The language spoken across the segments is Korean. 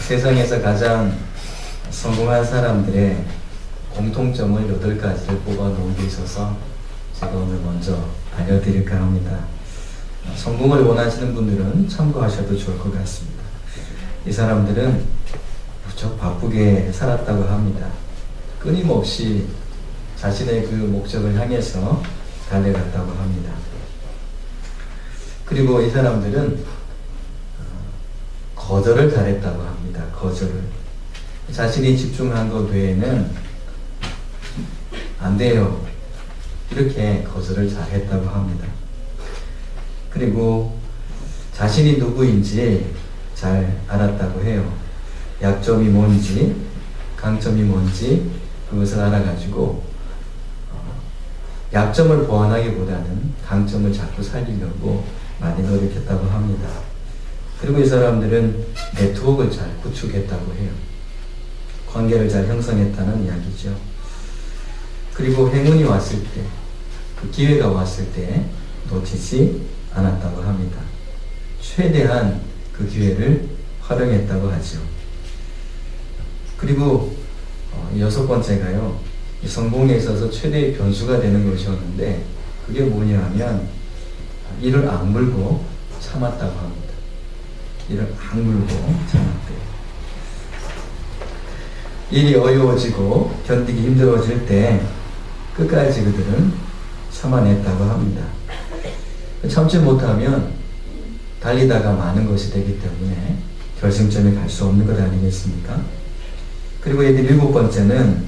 세상에서 가장 성공한 사람들의 공통점을 8가지를 뽑아 놓은 게 있어서 제가 오늘 먼저 알려드릴까 합니다. 성공을 원하시는 분들은 참고하셔도 좋을 것 같습니다. 이 사람들은 무척 바쁘게 살았다고 합니다. 끊임없이 자신의 그 목적을 향해서 달려갔다고 합니다. 그리고 이 사람들은 거절을 잘했다고 합니다. 거절을. 자신이 집중한 것 외에는 안 돼요. 이렇게 거절을 잘했다고 합니다. 그리고 자신이 누구인지 잘 알았다고 해요. 약점이 뭔지, 강점이 뭔지 그것을 알아가지고 약점을 보완하기보다는 강점을 자꾸 살리려고 많이 노력했다고 합니다. 그리고 이 사람들은 네트워크를 잘 구축했다고 해요. 관계를 잘 형성했다는 이야기죠. 그리고 행운이 왔을 때, 그 기회가 왔을 때 놓치지 않았다고 합니다. 최대한 그 기회를 활용했다고 하죠. 그리고 6번째가요. 이 성공에 있어서 최대의 변수가 되는 것이었는데 그게 뭐냐 하면 이를 악물고 참았다고 합니다. 이를 악물고 참았대요. 일이 어려워지고 견디기 힘들어질 때 끝까지 그들은 참아냈다고 합니다. 참지 못하면 달리다가 마는 것이 되기 때문에 결승점에 갈 수 없는 것 아니겠습니까? 그리고 이들 7번째는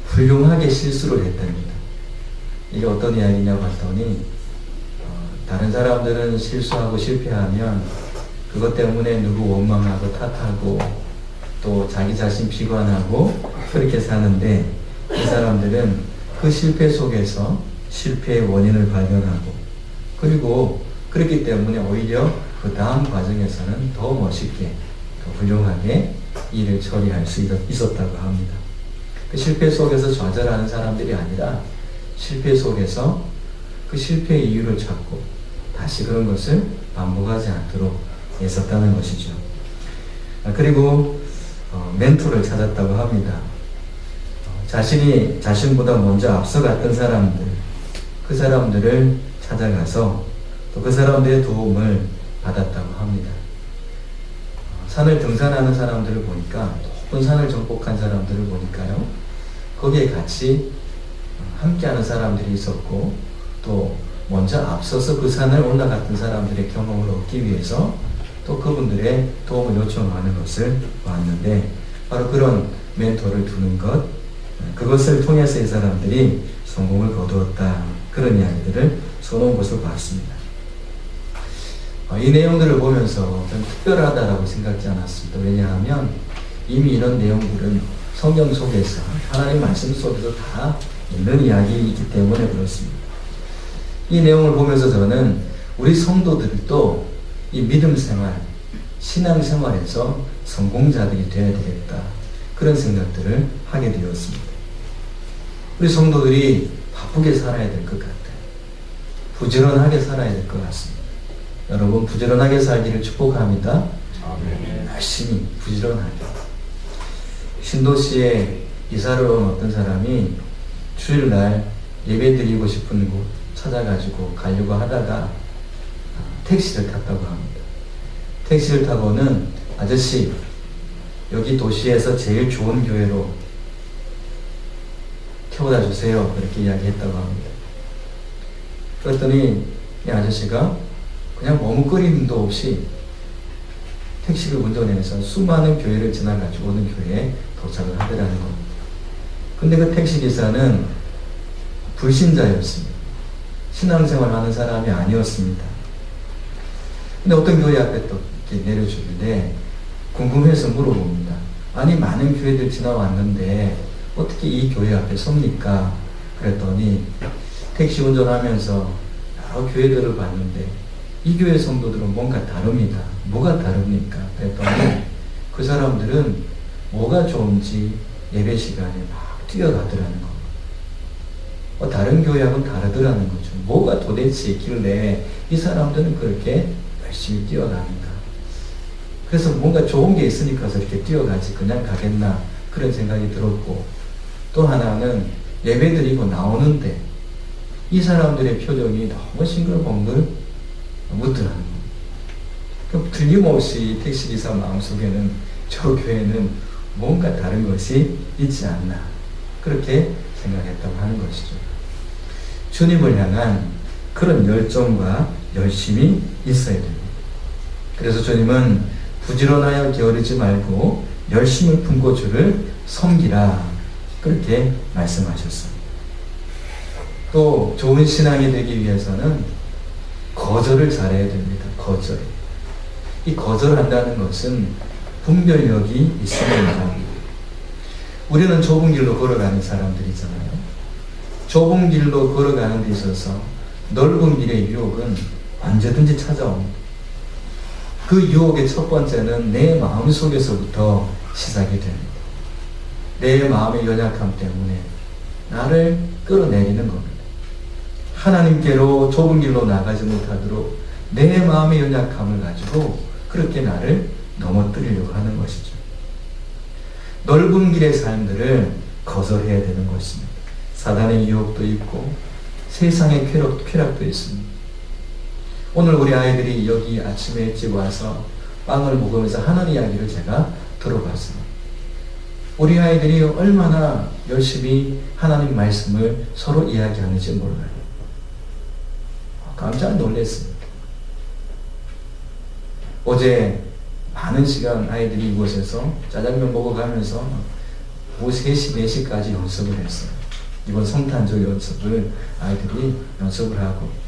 훌륭하게 실수를 했답니다. 이게 어떤 이야기냐고 봤더니 다른 사람들은 실수하고 실패하면 그것 때문에 누구 원망하고 탓하고 또 자기 자신 비관하고 그렇게 사는데 이 사람들은 그 실패 속에서 실패의 원인을 발견하고 그리고 그렇기 때문에 오히려 그 다음 과정에서는 더 멋있게 더 훌륭하게 일을 처리할 수 있었다고 합니다. 그 실패 속에서 좌절하는 사람들이 아니라 실패 속에서 그 실패의 이유를 찾고 다시 그런 것을 반복하지 않도록 애썼다는 것이죠. 그리고 멘토를 찾았다고 합니다. 자신이 자신보다 먼저 앞서갔던 사람들, 그 사람들을 찾아가서 또 그 사람들의 도움을 받았다고 합니다. 산을 등산하는 사람들을 보니까 높은 산을 정복한 사람들을 보니까요. 거기에 같이 함께하는 사람들이 있었고 또 먼저 앞서서 그 산을 올라갔던 사람들의 경험을 얻기 위해서 또 그분들의 도움을 요청하는 것을 봤는데 바로 그런 멘토를 두는 것, 그것을 통해서 이 사람들이 성공을 거두었다. 그런 이야기들을 써놓은 것을 봤습니다. 이 내용들을 보면서 좀 특별하다라고 생각지 않았습니다. 왜냐하면 이미 이런 내용들은 성경 속에서 하나님 말씀 속에서 다 있는 이야기이기 때문에 그렇습니다. 이 내용을 보면서 저는 우리 성도들도 이 믿음 생활, 신앙 생활에서 성공자들이 되어야 되겠다. 그런 생각들을 하게 되었습니다. 우리 성도들이 바쁘게 살아야 될 것 같아요. 부지런하게 살아야 될 것 같습니다. 여러분 부지런하게 살기를 축복합니다. 열심히 부지런하게. 신도시에 이사를 온 어떤 사람이 주일날 예배드리고 싶은 곳 찾아가지고 가려고 하다가 택시를 탔다고 합니다. 택시를 타고는 아저씨 여기 도시에서 제일 좋은 교회로 태워다 주세요. 그렇게 이야기했다고 합니다. 그랬더니 이 아저씨가 그냥 머뭇거림도 없이 택시를 운전해서 수많은 교회를 지나가지고 오는 교회에 도착을 하더라는 겁니다. 근데 그 택시기사는 불신자였습니다. 신앙생활 하는 사람이 아니었습니다. 근데 어떤 교회 앞에 또 이렇게 내려주는데 궁금해서 물어봅니다. 아니 많은 교회들 지나왔는데 어떻게 이 교회 앞에 섭니까? 그랬더니 택시 운전하면서 여러 교회들을 봤는데 이 교회 성도들은 뭔가 다릅니다. 뭐가 다릅니까? 그랬더니 그 사람들은 뭐가 좋은지 예배 시간에 막 뛰어가더라는 겁니다. 다른 교회하고는 다르더라는 거죠. 뭐가 도대체 있길래 이 사람들은 그렇게 열심히 뛰어가는가? 그래서 뭔가 좋은 게 있으니까 저렇게 뛰어가지 그냥 가겠나 그런 생각이 들었고, 또 하나는 예배드리고 나오는데 이 사람들의 표정이 너무 싱글벙글 묻더라는 거예요. 그럼 틀림없이 택시기사 마음속에는 저 교회는 뭔가 다른 것이 있지 않나 그렇게 생각했다고 하는 것이죠. 주님을 향한 그런 열정과 열심이 있어야 됩니다. 그래서 주님은 부지런하여 게으르지 말고 열심을 품고 주를 섬기라 그렇게 말씀하셨습니다. 또 좋은 신앙이 되기 위해서는 거절을 잘해야 됩니다. 거절. 이 거절한다는 것은 분별력이 있습니다. 우리는 좁은 길로 걸어가는 사람들이잖아요. 좁은 길로 걸어가는 데 있어서 넓은 길의 유혹은 언제든지 찾아옵니다. 그 유혹의 첫 번째는 내 마음 속에서부터 시작이 됩니다. 내 마음의 연약함 때문에 나를 끌어내리는 겁니다. 하나님께로 좁은 길로 나가지 못하도록 내 마음의 연약함을 가지고 그렇게 나를 넘어뜨리려고 하는 것이죠. 넓은 길의 삶들을 거절해야 되는 것입니다. 사단의 유혹도 있고 세상의 쾌락도 있습니다. 오늘 우리 아이들이 여기 아침에 일찍 와서 빵을 먹으면서 하는 이야기를 제가 들어봤습니다. 우리 아이들이 얼마나 열심히 하나님 말씀을 서로 이야기하는지 몰라요. 깜짝 놀랐습니다. 어제 많은 시간 아이들이 이곳에서 짜장면 먹어가면서 오후 3시, 4시까지 연습을 했어요. 이번 성탄절 연습을 아이들이 연습을 하고,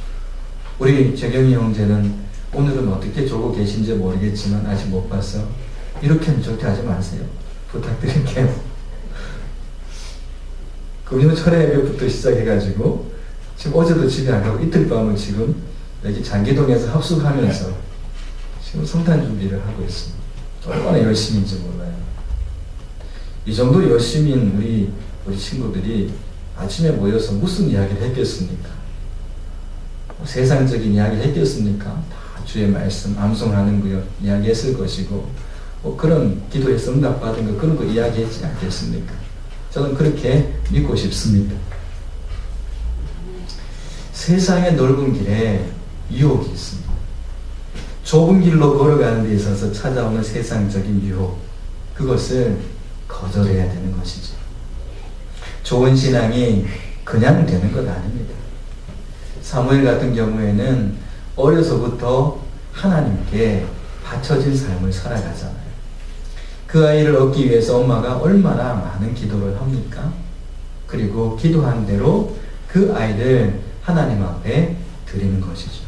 우리 재경이 형제는 오늘은 어떻게 졸고 계신지 모르겠지만 아직 못 봤어. 이렇게는 절대 하지 마세요. 부탁드릴게요. 금요 철회 예배부터 시작해가지고 지금 어제도 집에 안 가고 이틀 밤을 지금 여기 장기동에서 합숙하면서 지금 성탄 준비를 하고 있습니다. 얼마나 열심인지 몰라요. 이 정도 열심인 우리 친구들이 아침에 모여서 무슨 이야기를 했겠습니까? 세상적인 이야기를 했겠습니까? 다 주의 말씀 암송하는 거 이야기했을 것이고, 그런 기도에서 응답받은 거 그런 거 이야기했지 않겠습니까? 저는 그렇게 믿고 싶습니다. 세상의 넓은 길에 유혹이 있습니다. 좁은 길로 걸어가는 데 있어서 찾아오는 세상적인 유혹, 그것을 거절해야 되는 것이죠. 좋은 신앙이 그냥 되는 것 아닙니다. 사무엘 같은 경우에는 어려서부터 하나님께 바쳐진 삶을 살아가잖아요. 그 아이를 얻기 위해서 엄마가 얼마나 많은 기도를 합니까? 그리고 기도한 대로 그 아이를 하나님 앞에 드리는 것이죠.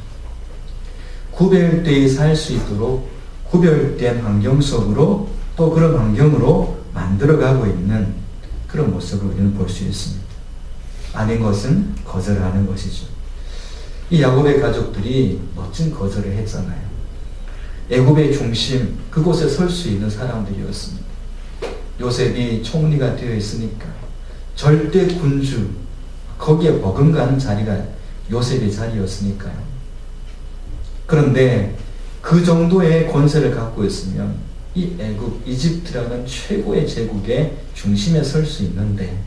구별되이 살 수 있도록 구별된 환경 속으로 또 그런 환경으로 만들어가고 있는 그런 모습을 우리는 볼 수 있습니다. 아닌 것은 거절하는 것이죠. 이 야곱의 가족들이 멋진 거절을 했잖아요. 애굽의 중심, 그곳에 설 수 있는 사람들이었습니다. 요셉이 총리가 되어 있으니까 절대 군주, 거기에 버금가는 자리가 요셉의 자리였으니까요. 그런데 그 정도의 권세를 갖고 있으면 이 애굽, 이집트라는 최고의 제국의 중심에 설 수 있는데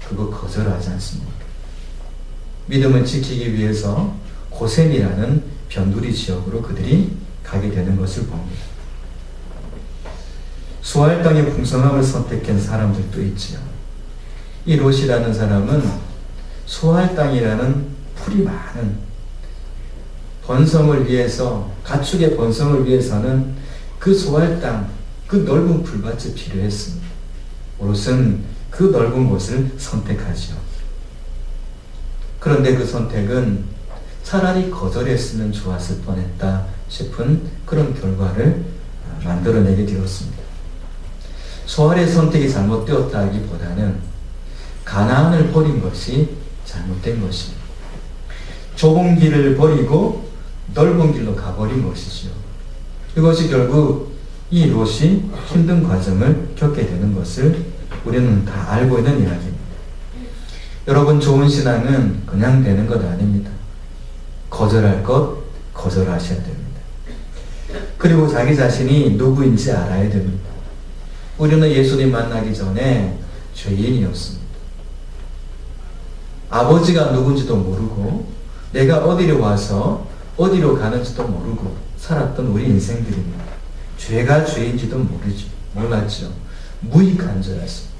그거 거절하지 않습니까? 믿음을 지키기 위해서 고센이라는 변두리 지역으로 그들이 가게 되는 것을 봅니다. 수알 땅의 풍성함을 선택한 사람들도 있지요. 이 롯이라는 사람은 수알 땅이라는 풀이 많은 번성을 위해서, 가축의 번성을 위해서는 그 수알 땅, 그 넓은 풀밭이 필요했습니다. 롯은 그 넓은 곳을 선택하죠. 그런데 그 선택은 차라리 거절했으면 좋았을 뻔했다 싶은 그런 결과를 만들어내게 되었습니다. 수알의 선택이 잘못되었다기보다는 가나안을 버린 것이 잘못된 것입니다. 좁은 길을 버리고 넓은 길로 가버린 것이죠. 이것이 결국 이 롯이 힘든 과정을 겪게 되는 것을 우리는 다 알고 있는 이야기입니다. 여러분, 좋은 신앙은 그냥 되는 것 아닙니다. 거절할 것 거절하셔야 됩니다. 그리고 자기 자신이 누구인지 알아야 됩니다. 우리는 예수님 만나기 전에 죄인이었습니다. 아버지가 누군지도 모르고 내가 어디로 와서 어디로 가는지도 모르고 살았던 우리 인생들입니다. 죄가 죄인지도 몰랐죠. 무익한 자였습니다.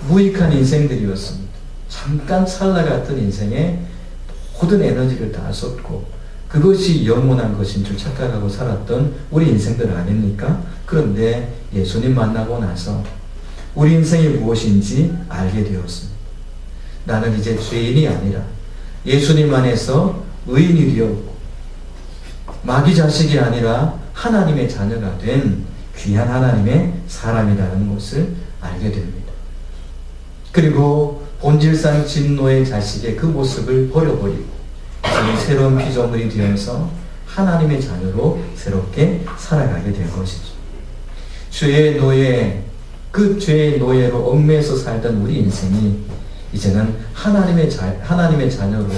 무익한 인생들이었습니다. 잠깐 찰나 같은 인생에 모든 에너지를 다 쏟고 그것이 영원한 것인 줄 착각하고 살았던 우리 인생들 아닙니까? 그런데 예수님 만나고 나서 우리 인생이 무엇인지 알게 되었습니다. 나는 이제 죄인이 아니라 예수님 안에서 의인이 되었고 마귀 자식이 아니라 하나님의 자녀가 된 귀한 하나님의 사람이라는 것을 알게 됩니다. 그리고 본질상 진노의 자식의 그 모습을 버려버리고 새로운 피조물이 되어서 하나님의 자녀로 새롭게 살아가게 된 것이죠. 죄의 노예, 그 죄의 노예로 얽매여서 살던 우리 인생이 이제는 하나님의 자녀로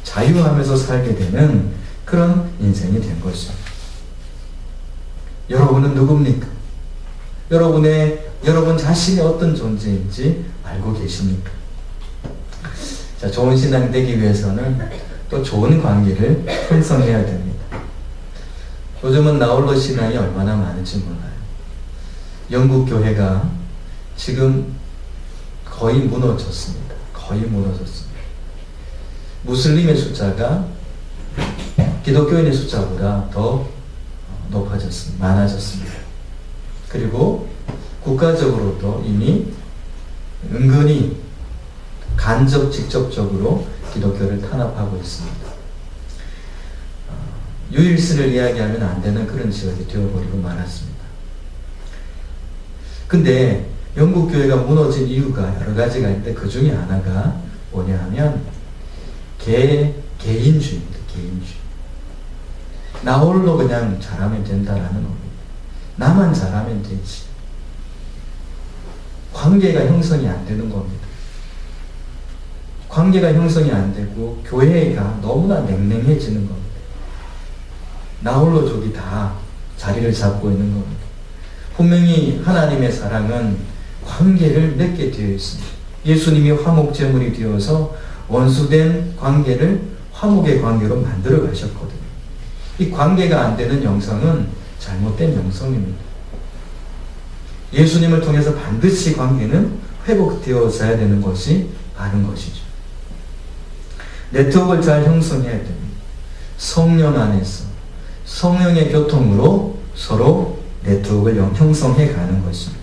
자유하면서 살게 되는 그런 인생이 된 것이죠. 여러분은 누굽니까? 여러분 자신이 어떤 존재인지 알고 계십니까? 자, 좋은 신앙 되기 위해서는 또 좋은 관계를 형성해야 됩니다. 요즘은 나홀로 신앙이 얼마나 많은지 몰라요. 영국 교회가 지금 거의 무너졌습니다. 거의 무너졌습니다. 무슬림의 숫자가 기독교인의 숫자보다 더 높아졌습니다. 많아졌습니다. 그리고 국가적으로도 이미 은근히 직접적으로 기독교를 탄압하고 있습니다. 유일신을 이야기하면 안 되는 그런 지역이 되어버리고 말았습니다. 근데 영국 교회가 무너진 이유가 여러 가지가 있는데 그 중에 하나가 뭐냐 하면 개인주의입니다. 개인주의. 나 홀로 그냥 잘하면 된다라는 겁니다. 나만 잘하면 되지. 관계가 형성이 안 되는 겁니다. 관계가 형성이 안 되고 교회가 너무나 냉랭해지는 겁니다. 나 홀로 저기 다 자리를 잡고 있는 겁니다. 분명히 하나님의 사랑은 관계를 맺게 되어 있습니다. 예수님이 화목제물이 되어서 원수된 관계를 화목의 관계로 만들어 가셨거든요. 이 관계가 안 되는 영성은 잘못된 영성입니다. 예수님을 통해서 반드시 관계는 회복되어져야 되는 것이 바른 것이죠. 네트워크를 잘 형성해야 됩니다. 성령 안에서 성령의 교통으로 서로 네트워크를 형성해 가는 것입니다.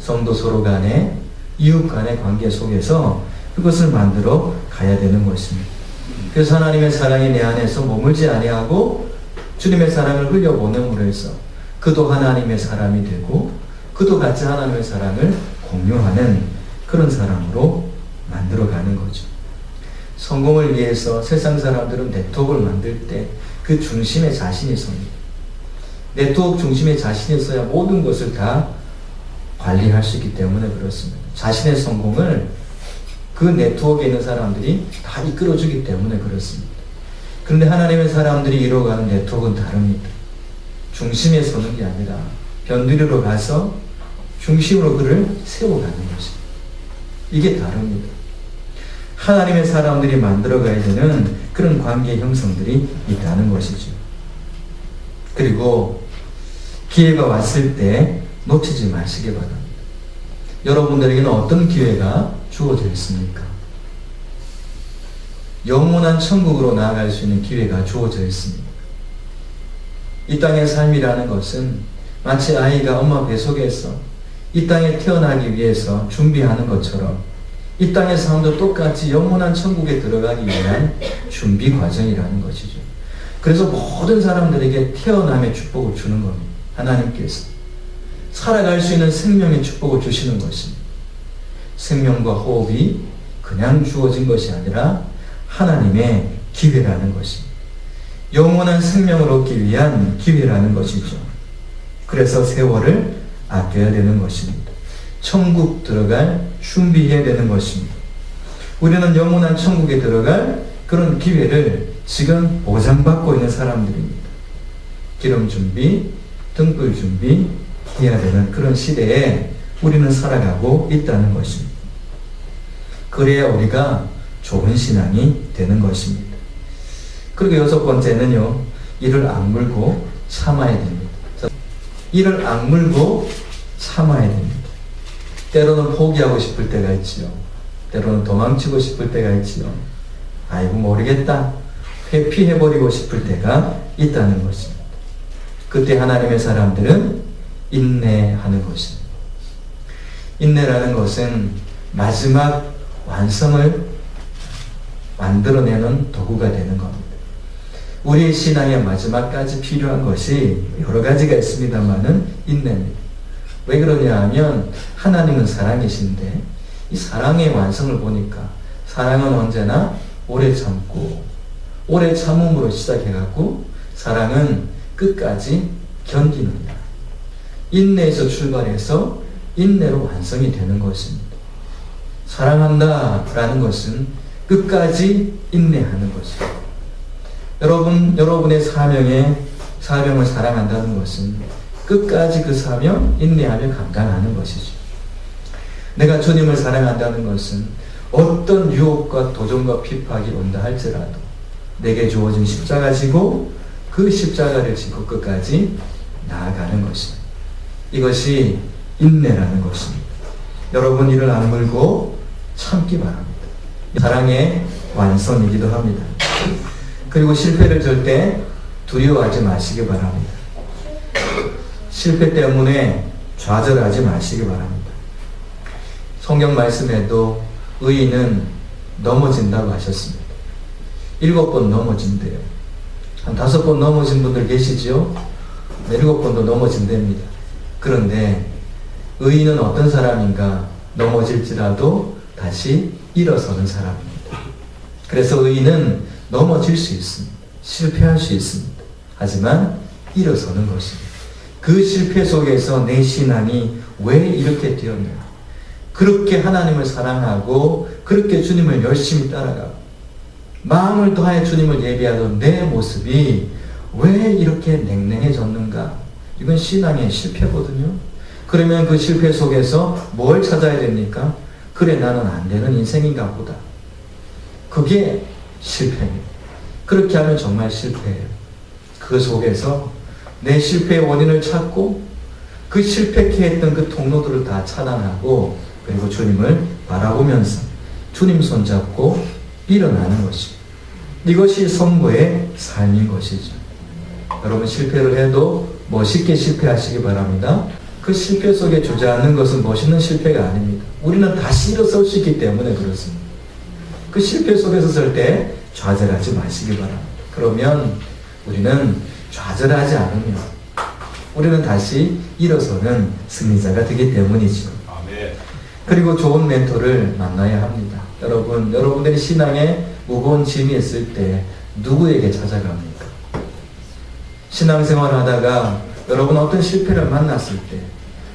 성도 서로 간의 이웃 간의 관계 속에서 그것을 만들어 가야 되는 것입니다. 그래서 하나님의 사랑이 내 안에서 머물지 아니하고 주님의 사랑을 흘려보냄으로 해서 그도 하나님의 사람이 되고 그도 같이 하나님의 사랑을 공유하는 그런 사람으로 만들어가는 거죠. 성공을 위해서 세상 사람들은 네트워크를 만들 때 그 중심에 자신이 섭니다. 네트워크 중심에 자신이 서야 모든 것을 다 관리할 수 있기 때문에 그렇습니다. 자신의 성공을 그 네트워크에 있는 사람들이 다 이끌어주기 때문에 그렇습니다. 그런데 하나님의 사람들이 이루어가는 네트워크는 다릅니다. 중심에 서는 게 아니라 변두리로 가서 중심으로 그를 세워가는 것입니다. 이게 다릅니다. 하나님의 사람들이 만들어가야 되는 그런 관계 형성들이 있다는 것이죠. 그리고 기회가 왔을 때 놓치지 마시기 바랍니다. 여러분들에게는 어떤 기회가 주어져 있습니까? 영원한 천국으로 나아갈 수 있는 기회가 주어져 있습니다. 이 땅의 삶이라는 것은 마치 아이가 엄마 뱃속에서 이 땅에 태어나기 위해서 준비하는 것처럼 이 땅의 삶도 똑같이 영원한 천국에 들어가기 위한 준비 과정이라는 것이죠. 그래서 모든 사람들에게 태어남의 축복을 주는 겁니다. 하나님께서 살아갈 수 있는 생명의 축복을 주시는 것입니다. 생명과 호흡이 그냥 주어진 것이 아니라 하나님의 기회라는 것입니다. 영원한 생명을 얻기 위한 기회라는 것이죠. 그래서 세월을 아껴야 되는 것입니다. 천국 들어갈 준비해야 되는 것입니다. 우리는 영원한 천국에 들어갈 그런 기회를 지금 보장받고 있는 사람들입니다. 기름 준비, 등불 준비 해야 되는 그런 시대에 우리는 살아가고 있다는 것입니다. 그래야 우리가 좋은 신앙이 되는 것입니다. 그리고 여섯 번째는요, 이를 악물고 참아야 됩니다. 이를 악물고 참아야 됩니다. 때로는 포기하고 싶을 때가 있지요. 때로는 도망치고 싶을 때가 있지요. 아이고 모르겠다. 회피해버리고 싶을 때가 있다는 것입니다. 그때 하나님의 사람들은 인내하는 것입니다. 인내라는 것은 마지막 완성을 만들어내는 도구가 되는 겁니다. 우리의 신앙의 마지막까지 필요한 것이 여러 가지가 있습니다만은 인내입니다. 왜 그러냐 하면 하나님은 사랑이신데 이 사랑의 완성을 보니까 사랑은 언제나 오래 참고 오래 참음으로 시작해갖고 사랑은 끝까지 견디는다. 인내에서 출발해서 인내로 완성이 되는 것입니다. 사랑한다 라는 것은 끝까지 인내하는 것입니다. 여러분의 사명을 사랑한다는 것은 끝까지 그 사명 인내하며 감당하는 것이죠. 내가 주님을 사랑한다는 것은 어떤 유혹과 도전과 핍박이 온다 할지라도 내게 주어진 십자가 지고 그 십자가를 지고 끝까지 나아가는 것입니다. 이것이 인내라는 것입니다. 여러분 이를 악물고 참기 바랍니다. 사랑의 완성이기도 합니다. 그리고 실패를 절대 두려워하지 마시기 바랍니다. 실패 때문에 좌절하지 마시기 바랍니다. 성경 말씀에도 의인은 넘어진다고 하셨습니다. 7번 넘어진대요. 한 5번 넘어진 분들 계시죠? 7번도 넘어진답니다. 그런데 의인은 어떤 사람인가? 넘어질지라도 다시 일어서는 사람입니다. 그래서 의인은 넘어질 수 있습니다. 실패할 수 있습니다. 하지만 일어서는 것입니다. 그 실패 속에서 내 신앙이 왜 이렇게 되었냐? 그렇게 하나님을 사랑하고 그렇게 주님을 열심히 따라가고 마음을 다해 주님을 예배하던 내 모습이 왜 이렇게 냉랭해졌는가? 이건 신앙의 실패거든요. 그러면 그 실패 속에서 뭘 찾아야 됩니까? 그래 나는 안 되는 인생인가 보다. 그게 실패입니다. 그렇게 하면 정말 실패예요. 그 속에서 내 실패의 원인을 찾고 그 실패케 했던 그 통로들을 다 차단하고 그리고 주님을 바라보면서 주님 손잡고 일어나는 것입니다. 이것이 성도의 삶인 것이죠. 여러분 실패를 해도 멋있게 실패하시기 바랍니다. 그 실패 속에 주저앉는 것은 멋있는 실패가 아닙니다. 우리는 다시 일어설 수 있기 때문에 그렇습니다. 그 실패 속에서 설 때 좌절하지 마시기 바랍니다. 그러면 우리는 좌절하지 않으면 우리는 다시 일어서는 승리자가 되기 때문이죠. 그리고 좋은 멘토를 만나야 합니다. 여러분들이 신앙에 무거운 짐이 있을 때 누구에게 찾아갑니까? 신앙생활 하다가 여러분 어떤 실패를 만났을 때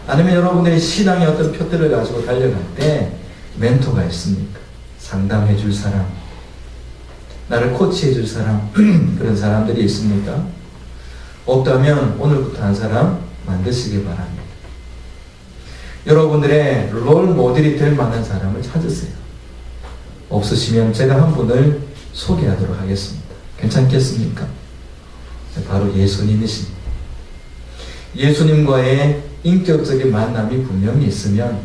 아니면 여러분들이 신앙의 어떤 표대를 가지고 달려갈 때 멘토가 있습니까? 상담해 줄 사람, 나를 코치해 줄 사람 그런 사람들이 있습니까? 없다면 오늘부터 한 사람 만드시기 바랍니다. 여러분들의 롤 모델이 될 만한 사람을 찾으세요. 없으시면 제가 한 분을 소개하도록 하겠습니다. 괜찮겠습니까? 바로 예수님이십니다. 예수님과의 인격적인 만남이 분명히 있으면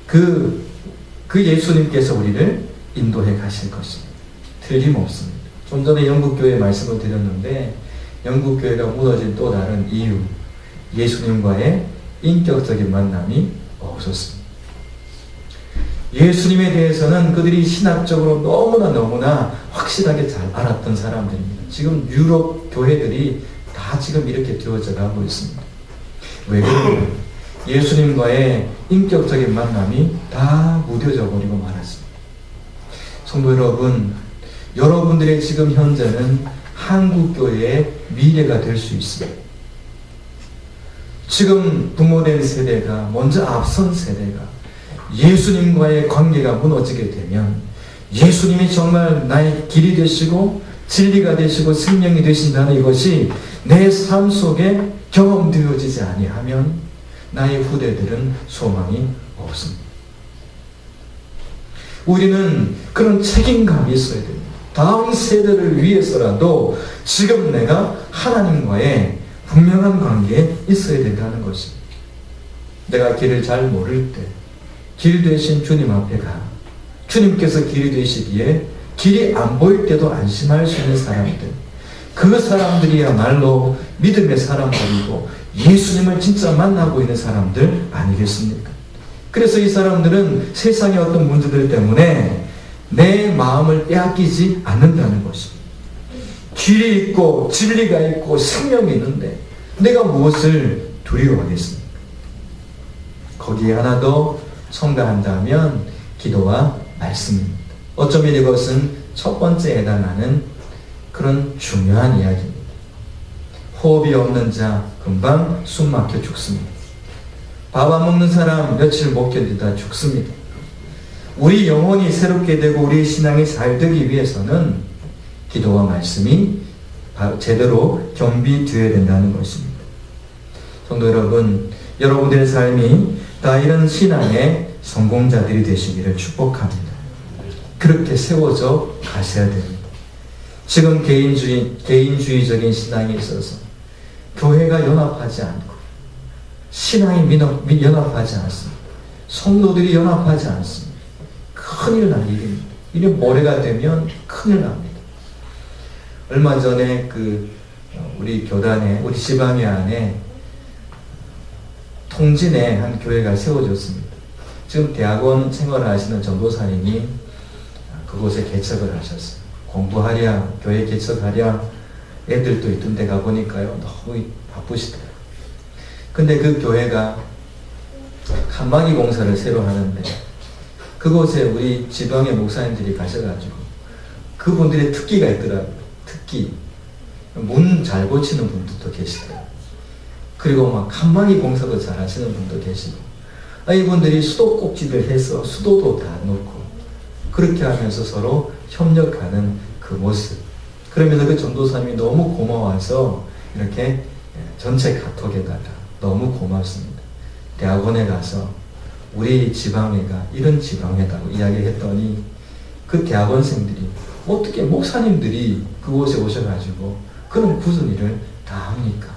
그 예수님께서 우리를 인도해 가실 것입니다. 틀림없습니다. 좀 전에 영국교회 말씀을 드렸는데 영국교회가 무너진 또 다른 이유, 예수님과의 인격적인 만남이 없었습니다. 예수님에 대해서는 그들이 신학적으로 너무나 확실하게 잘 알았던 사람들입니다. 지금 유럽 교회들이 다 지금 이렇게 되어져 가고 있습니다. 왜 그러냐? 예수님과의 인격적인 만남이 다 무뎌져 버리고 말았습니다. 성도 여러분, 여러분들의 지금 현재는 한국교회의 미래가 될 수 있습니다. 지금 부모된 세대가, 먼저 앞선 세대가 예수님과의 관계가 무너지게 되면 예수님이 정말 나의 길이 되시고 진리가 되시고 생명이 되신다는 이것이 내 삶 속에 경험되어지지 아니하면 나의 후대들은 소망이 없습니다. 우리는 그런 책임감이 있어야 됩니다. 다음 세대를 위해서라도 지금 내가 하나님과의 분명한 관계에 있어야 된다는 것입니다. 내가 길을 잘 모를 때 길 대신 주님 앞에 가. 주님께서 길이 되시기에 길이 안 보일 때도 안심할 수 있는 사람들, 그 사람들이야말로 믿음의 사람들이고 예수님을 진짜 만나고 있는 사람들 아니겠습니까? 그래서 이 사람들은 세상의 어떤 문제들 때문에 내 마음을 빼앗기지 않는다는 것입니다. 길이 있고 진리가 있고 생명이 있는데 내가 무엇을 두려워하겠습니까? 거기에 하나 더 첨가한다면 기도와 말씀입니다. 어쩌면 이것은 첫 번째 해당하는 그런 중요한 이야기입니다. 호흡이 없는 자 금방 숨 막혀 죽습니다. 밥 안 먹는 사람 며칠 못 견디다 죽습니다. 우리 영혼이 새롭게 되고 우리 신앙이 잘 되기 위해서는 기도와 말씀이 제대로 겸비되어야 된다는 것입니다. 성도 여러분, 여러분들의 삶이 다 이런 신앙의 성공자들이 되시기를 축복합니다. 그렇게 세워져 가셔야 됩니다. 지금 개인주의적인 신앙에 있어서 교회가 연합하지 않고 신앙이 연합하지 않습니다. 성도들이 연합하지 않습니다. 큰일 날 일입니다. 이게 모래가 되면 큰일 납니다. 얼마 전에 우리 교단에, 우리 지방회 안에 통진에 한 교회가 세워졌습니다. 지금 대학원 생활하시는 전도사님이 그곳에 개척을 하셨어요. 공부하랴, 교회 개척하랴, 애들도 있던 데 가보니까요, 너무 바쁘시더라고요. 근데 그 교회가 칸막이 공사를 새로 하는데 그곳에 우리 지방의 목사님들이 가셔가지고 그분들의 특기가 있더라고요. 특기. 문 잘 고치는 분들도 계시더라고요. 그리고 막 칸막이 공사도 잘 하시는 분도 계시고, 이분들이 수도꼭지를 해서 수도도 다 놓고 그렇게 하면서 서로 협력하는 그 모습. 그러면서 그 전도사님이 너무 고마워서 이렇게 전체 카톡에다가 너무 고맙습니다. 대학원에 가서 우리 지방회가 이런 지방회다고 이야기했더니 그 대학원생들이 어떻게 목사님들이 그곳에 오셔가지고 그런 굳은 일을 다 합니까?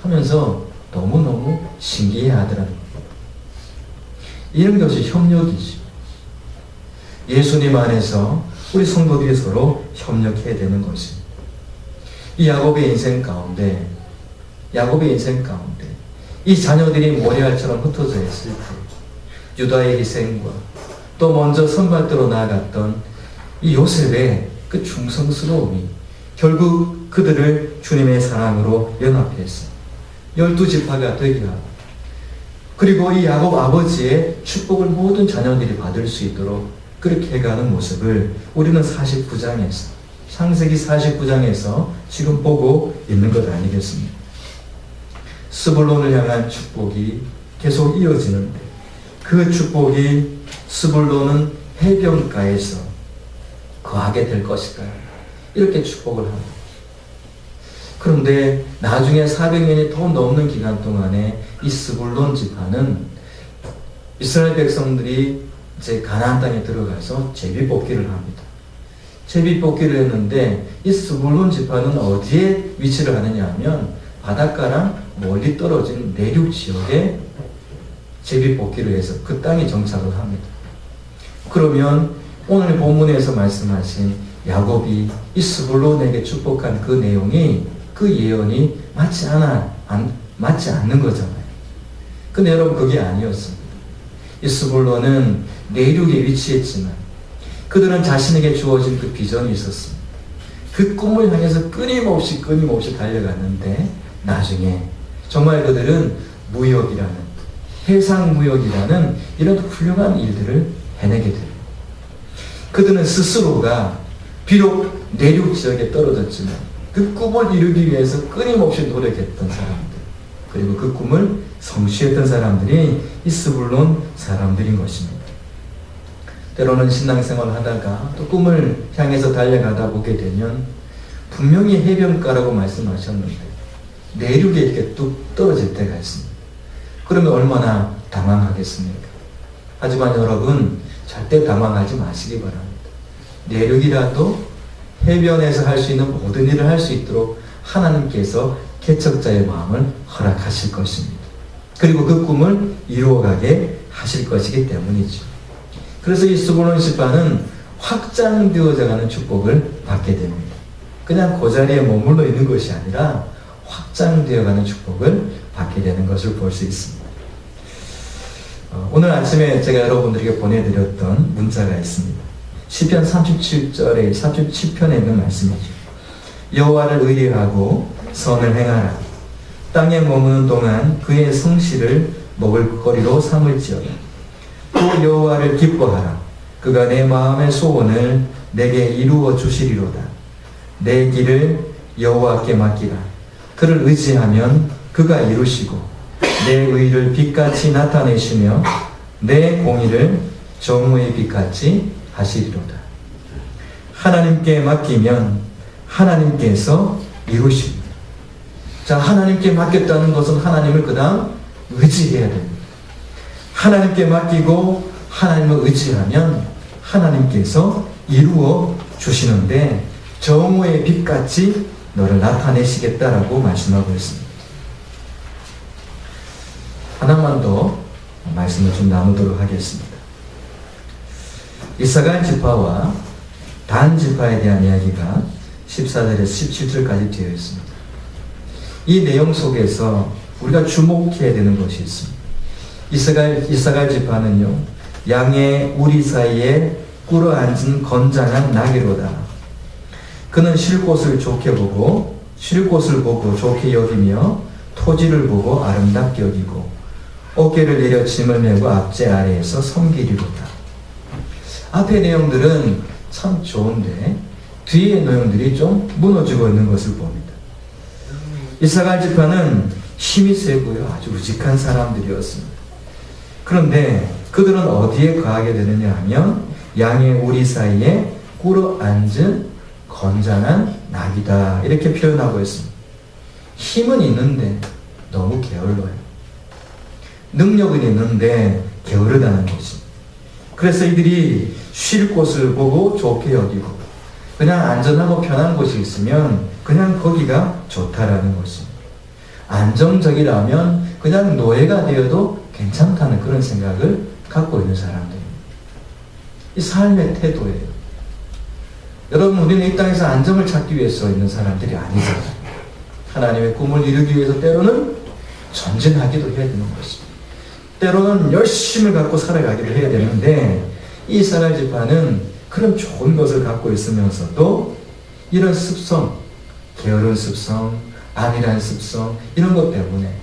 하면서 너무너무 신기해 하더라고요. 이런 것이 협력이죠. 예수님 안에서 우리 성도들이 서로 협력해야 되는 것입니다. 이 야곱의 인생 가운데 이 자녀들이 모래알처럼 흩어져 있을 때 유다의 희생과 또 먼저 선발대로 나아갔던 이 요셉의 그 충성스러움이 결국 그들을 주님의 사랑으로 연합해서 12지파가 되게 하고, 그리고 이 야곱 아버지의 축복을 모든 자녀들이 받을 수 있도록 그렇게 해가는 모습을 우리는 49장에서, 창세기 49장에서 지금 보고 있는 것 아니겠습니까? 스불론을 향한 축복이 계속 이어지는데 그 축복이 스불론은 해변가에서 거하게 될 것일까요? 이렇게 축복을 합니다. 그런데 나중에 400년이 더 넘는 기간 동안에 이 스불론 지파는 이스라엘 백성들이 이제 가나안 땅에 들어가서 제비뽑기를 합니다. 제비뽑기를 했는데 이 스불론 지파는 어디에 위치를 하느냐 하면 바닷가랑 멀리 떨어진 내륙 지역에 제비뽑기를 해서 그 땅에 정착을 합니다. 그러면 오늘 본문에서 말씀하신 야곱이 이 스불론에게 축복한 그 내용이, 그 예언이 맞지 않는 거잖아요. 근데 여러분, 그게 아니었습니다. 이 스불론은 내륙에 위치했지만 그들은 자신에게 주어진 그 비전이 있었습니다. 그 꿈을 향해서 끊임없이 달려갔는데 나중에 정말 그들은 무역이라는, 해상 무역이라는 이런 훌륭한 일들을 해내게 됩니다. 그들은 스스로가 비록 내륙 지역에 떨어졌지만 그 꿈을 이루기 위해서 끊임없이 노력했던 사람들, 그리고 그 꿈을 성취했던 사람들이 이 스불론 사람들인 것입니다. 때로는 신앙생활을 하다가 또 꿈을 향해서 달려가다 보게 되면 분명히 해변가라고 말씀하셨는데 내륙에 이렇게 뚝 떨어질 때가 있습니다. 그러면 얼마나 당황하겠습니까? 하지만 여러분 절대 당황하지 마시기 바랍니다. 내륙이라도 해변에서 할 수 있는 모든 일을 할 수 있도록 하나님께서 개척자의 마음을 허락하실 것입니다. 그리고 그 꿈을 이루어가게 하실 것이기 때문이죠. 그래서 이 스불론 지파는 확장되어져가는 축복을 받게 됩니다. 그냥 그 자리에 머물러 있는 것이 아니라 확장되어가는 축복을 받게 되는 것을 볼 수 있습니다. 오늘 아침에 제가 여러분들에게 보내드렸던 문자가 있습니다. 시편 37절에 37편에 있는 말씀이죠. 여호와를 의뢰하고 선을 행하라. 땅에 머무는 동안 그의 성실을 먹을거리로 삼을지어다. 또 여호와를 기뻐하라. 그가 내 마음의 소원을 내게 이루어 주시리로다. 내 길을 여호와께 맡기라. 그를 의지하면 그가 이루시고 내 의를 빛같이 나타내시며 내 공의를 정오의 빛같이 하시리로다. 하나님께 맡기면 하나님께서 이루십니다. 자, 하나님께 맡겼다는 것은 하나님을 그 다음 의지해야 됩니다. 하나님께 맡기고 하나님을 의지하면 하나님께서 이루어 주시는데 정오의 빛같이 너를 나타내시겠다라고 말씀하고 있습니다. 하나만 더 말씀을 좀 나누도록 하겠습니다. 이사갈 지파와 단 지파에 대한 이야기가 14절에서 17절까지 되어 있습니다. 이 내용 속에서 우리가 주목해야 되는 것이 있습니다. 이사갈 지파는요, 양의 우리 사이에 꿇어앉은 건장한 나귀로다. 그는 쉴 곳을 좋게 보고 쉴 곳을 보고 좋게 여기며 토지를 보고 아름답게 여기고 어깨를 내려 짐을 메고 앞제 아래에서 섬기리로다. 앞의 내용들은 참 좋은데 뒤의 내용들이 좀 무너지고 있는 것을 봅니다. 이사갈 지파는 힘이 세고요, 아주 우직한 사람들이었습니다. 그런데 그들은 어디에 거하게 되느냐 하면 양의 우리 사이에 꿇어앉은 건장한 낙이다, 이렇게 표현하고 있습니다. 힘은 있는데 너무 게을러요. 능력은 있는데 게으르다는 것입니다. 그래서 이들이 쉴 곳을 보고 좋게 여기고 그냥 안전하고 편한 곳이 있으면 그냥 거기가 좋다라는 것입니다. 안정적이라면 그냥 노예가 되어도 괜찮다는 그런 생각을 갖고 있는 사람들입니다. 이 삶의 태도예요. 여러분, 우리는 이 땅에서 안정을 찾기 위해서 있는 사람들이 아니잖아요. 하나님의 꿈을 이루기 위해서 때로는 전진하기도 해야 되는 것입니다. 때로는 열심을 갖고 살아가기도 해야 되는데 이스라엘 지파는 그런 좋은 것을 갖고 있으면서도 이런 습성, 게으른 습성, 안일한 습성, 이런 것 때문에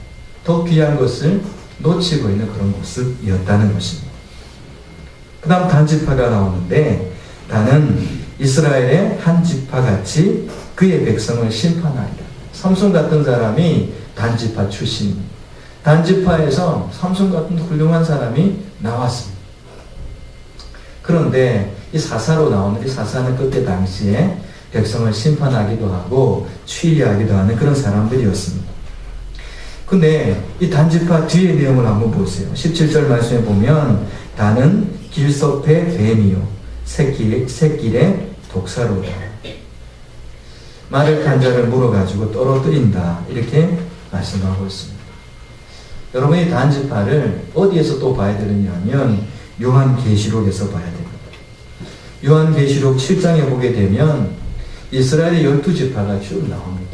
더 귀한 것을 놓치고 있는 그런 모습이었다는 것입니다. 그 다음 단 지파가 나오는데 단은 이스라엘의 한 지파같이 그의 백성을 심판하리라. 삼손 같은 사람이 단 지파 출신입니다. 단 지파에서 삼손 같은 훌륭한 사람이 나왔습니다. 그런데 이 사사로 나오는 이 사사는 그때 당시에 백성을 심판하기도 하고 추리하기도 하는 그런 사람들이었습니다. 근데 이 단지파 뒤의 내용을 한번 보세요. 17절 말씀에 보면 단은 길섭의 뱀이요 새길의 독사로다. 말을 간 자를 물어가지고 떨어뜨린다, 이렇게 말씀하고 있습니다. 여러분이 단지파를 어디에서 또 봐야 되느냐 하면 요한계시록에서 봐야 됩니다. 요한계시록 7장에 보게 되면 이스라엘의 12지파가 쭉 나옵니다.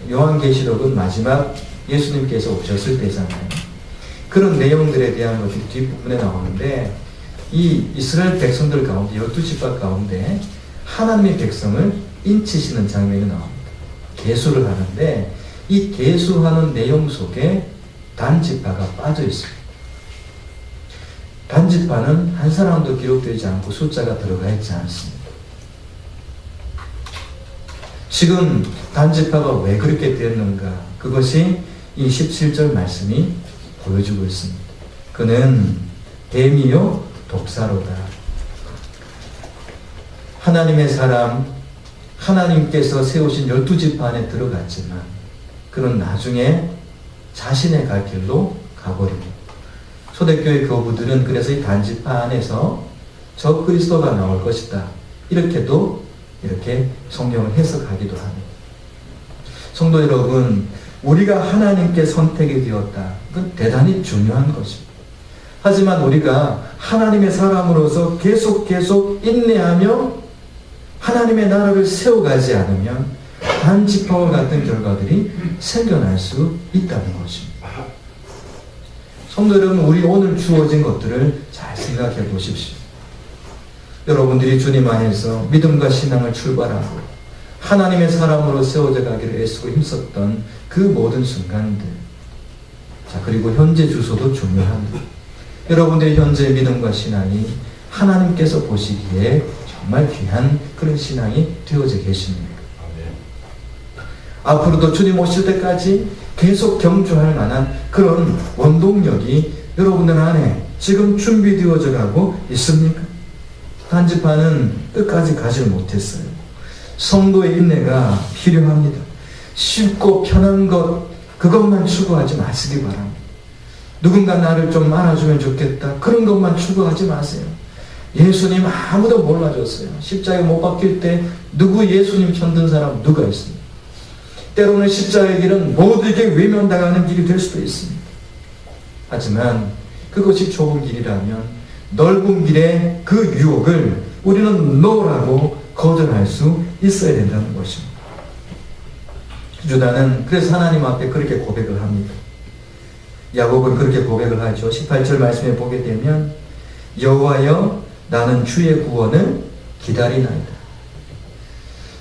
요한계시록은 마지막 예수님께서 오셨을 때잖아요. 그런 내용들에 대한 것이 뒷부분에 나오는데 이 이스라엘 백성들 가운데 12지파 가운데 하나님의 백성을 인치시는 장면이 나옵니다. 계수를 하는데 이 계수하는 내용 속에 단지파가 빠져 있습니다. 단지파는 한 사람도 기록되지 않고 숫자가 들어가 있지 않습니다. 지금 단지파가 왜 그렇게 되었는가? 그것이 이 17절 말씀이 보여주고 있습니다. 그는 뱀이요 독사로다. 하나님의 사람, 하나님께서 세우신 12지파 안에 들어갔지만 그는 나중에 자신의 갈 길로 가버립니다. 초대교회 교부들은 그래서 이 단지파 안에서 저 그리스도가 나올 것이다, 이렇게도 이렇게 성경을 해석하기도 합니다. 성도 여러분, 우리가 하나님께 선택이 되었다, 그건 대단히 중요한 것입니다. 하지만 우리가 하나님의 사람으로서 계속 인내하며 하나님의 나라를 세워가지 않으면 단지파와 같은 결과들이 생겨날 수 있다는 것입니다. 성도 여러분, 우리 오늘 주어진 것들을 잘 생각해 보십시오. 여러분들이 주님 안에서 믿음과 신앙을 출발하고 하나님의 사람으로 세워져 가기를 애쓰고 힘썼던 그 모든 순간들, 자, 그리고 현재 주소도 중요합니다. 여러분들의 현재 믿음과 신앙이 하나님께서 보시기에 정말 귀한 그런 신앙이 되어져 계십니다. 앞으로도 주님 오실 때까지 계속 경주할 만한 그런 원동력이 여러분들 안에 지금 준비되어져 가고 있습니까? 단지파는 끝까지 가지 못했어요. 성도의 인내가 필요합니다. 쉽고 편한 것, 그것만 추구하지 마시기 바랍니다. 누군가 나를 좀 알아주면 좋겠다, 그런 것만 추구하지 마세요. 예수님 아무도 몰라줬어요. 십자가에 못 박힐 때 누구 예수님 편든 사람 누가 있습니까? 때로는 십자가의 길은 모두에게 외면당하는 길이 될 수도 있습니다. 하지만 그것이 좁은 길이라면 넓은 길의 그 유혹을 우리는 노라고 거절할 수 있어야 된다는 것입니다. 유다는 그래서 하나님 앞에 그렇게 고백을 합니다. 야곱은 그렇게 고백을 하죠. 18절 말씀에 보게 되면 여호와여, 나는 주의 구원을 기다리나이다.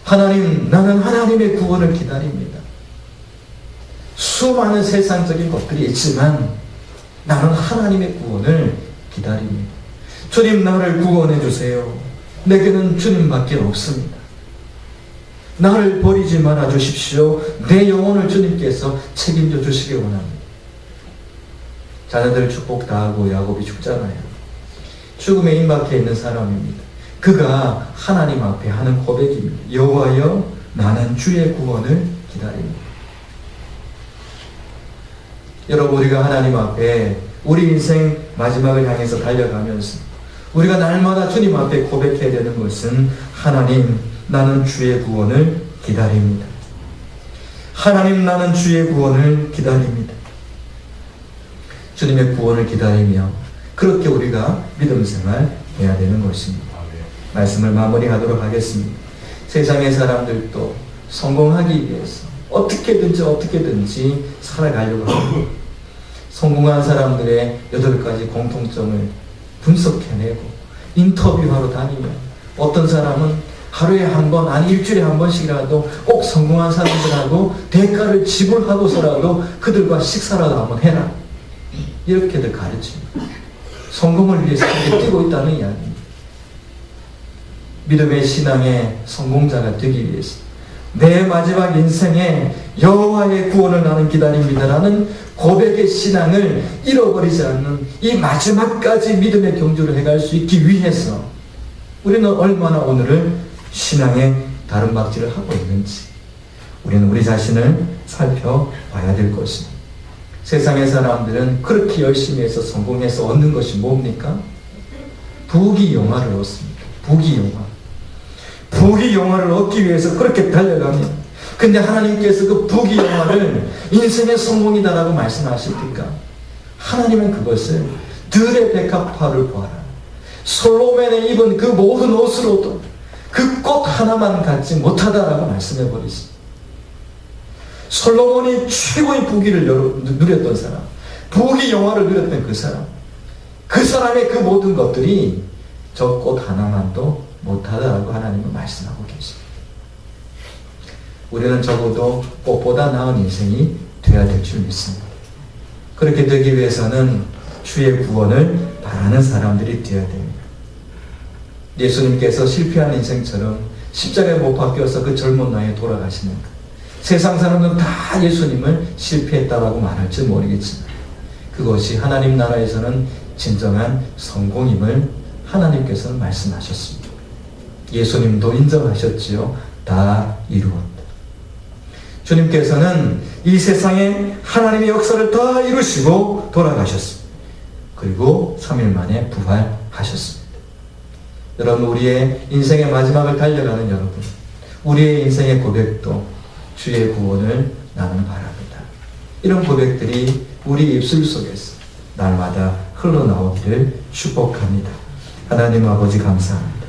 하나님, 나는 하나님의 구원을 기다립니다. 수많은 세상적인 것들이 있지만 나는 하나님의 구원을 기다립니다. 주님, 나를 구원해 주세요. 내게는 주님밖에 없습니다. 나를 버리지 말아 주십시오. 내 영혼을 주님께서 책임져 주시기 원합니다. 자녀들 축복 다하고 야곱이 죽잖아요. 죽음에 임박해 있는 사람입니다. 그가 하나님 앞에 하는 고백입니다. 여호와여, 나는 주의 구원을 기다립니다. 여러분, 우리가 하나님 앞에 우리 인생 마지막을 향해서 달려가면서 우리가 날마다 주님 앞에 고백해야 되는 것은 하나님, 나는 주의 구원을 기다립니다. 하나님, 나는 주의 구원을 기다립니다. 주님의 구원을 기다리며 그렇게 우리가 믿음 생활 해야 되는 것입니다. 말씀을 마무리하도록 하겠습니다. 세상의 사람들도 성공하기 위해서 어떻게든지 살아가려고 합니다. 성공한 사람들의 8가지 공통점을 분석해내고 인터뷰하러 다니면 어떤 사람은 하루에 한 번, 아니 일주일에 한 번씩이라도 꼭 성공한 사람들하고 대가를 지불하고서라도 그들과 식사라도 한번 해라, 이렇게들 가르칩니다. 성공을 위해서 그렇게 뛰고 있다는 이야기입니다. 믿음의 신앙의 성공자가 되기 위해서 내 마지막 인생에 여호와의 구원을 나는 기다립니다라는 고백의 신앙을 잃어버리지 않는 이 마지막까지 믿음의 경주를 해갈 수 있기 위해서 우리는 얼마나 오늘을 신앙의 다름박질을 하고 있는지 우리는 우리 자신을 살펴봐야 될 것입니다. 세상의 사람들은 그렇게 열심히 해서 성공해서 얻는 것이 뭡니까? 부귀영화를 얻습니다. 부귀영화를 얻기 위해서 그렇게 달려갑니다. 근데 하나님께서 그 부귀영화를 인생의 성공이다라고 말씀하십니까? 하나님은 그것을 들의 백합화를 보아라, 솔로몬의 입은 그 모든 옷으로도 그 꽃 하나만 갖지 못하다라고 말씀해 버리십니다. 솔로몬이 최고의 부귀를 누렸던 사람, 부귀영화를 누렸던 그 사람의 그 모든 것들이 저 꽃 하나만도 못하다라고 하나님은 말씀하고 계십니다. 우리는 적어도 꽃보다 나은 인생이 되어야 될 줄 믿습니다. 그렇게 되기 위해서는 주의 구원을 바라는 사람들이 되어야 됩니다. 예수님께서 실패한 인생처럼 십자가에 못 박혀서 그 젊은 나이에 돌아가시는 것, 세상 사람들은 다 예수님을 실패했다라고 말할지 모르겠지만 그것이 하나님 나라에서는 진정한 성공임을 하나님께서는 말씀하셨습니다. 예수님도 인정하셨지요. 다 이루었다. 주님께서는 이 세상에 하나님의 역사를 다 이루시고 돌아가셨습니다. 그리고 3일 만에 부활하셨습니다. 여러분, 우리의 인생의 마지막을 달려가는 여러분, 우리의 인생의 고백도 주의 구원을 나는 바랍니다. 이런 고백들이 우리 입술 속에서 날마다 흘러나오기를 축복합니다. 하나님 아버지 감사합니다.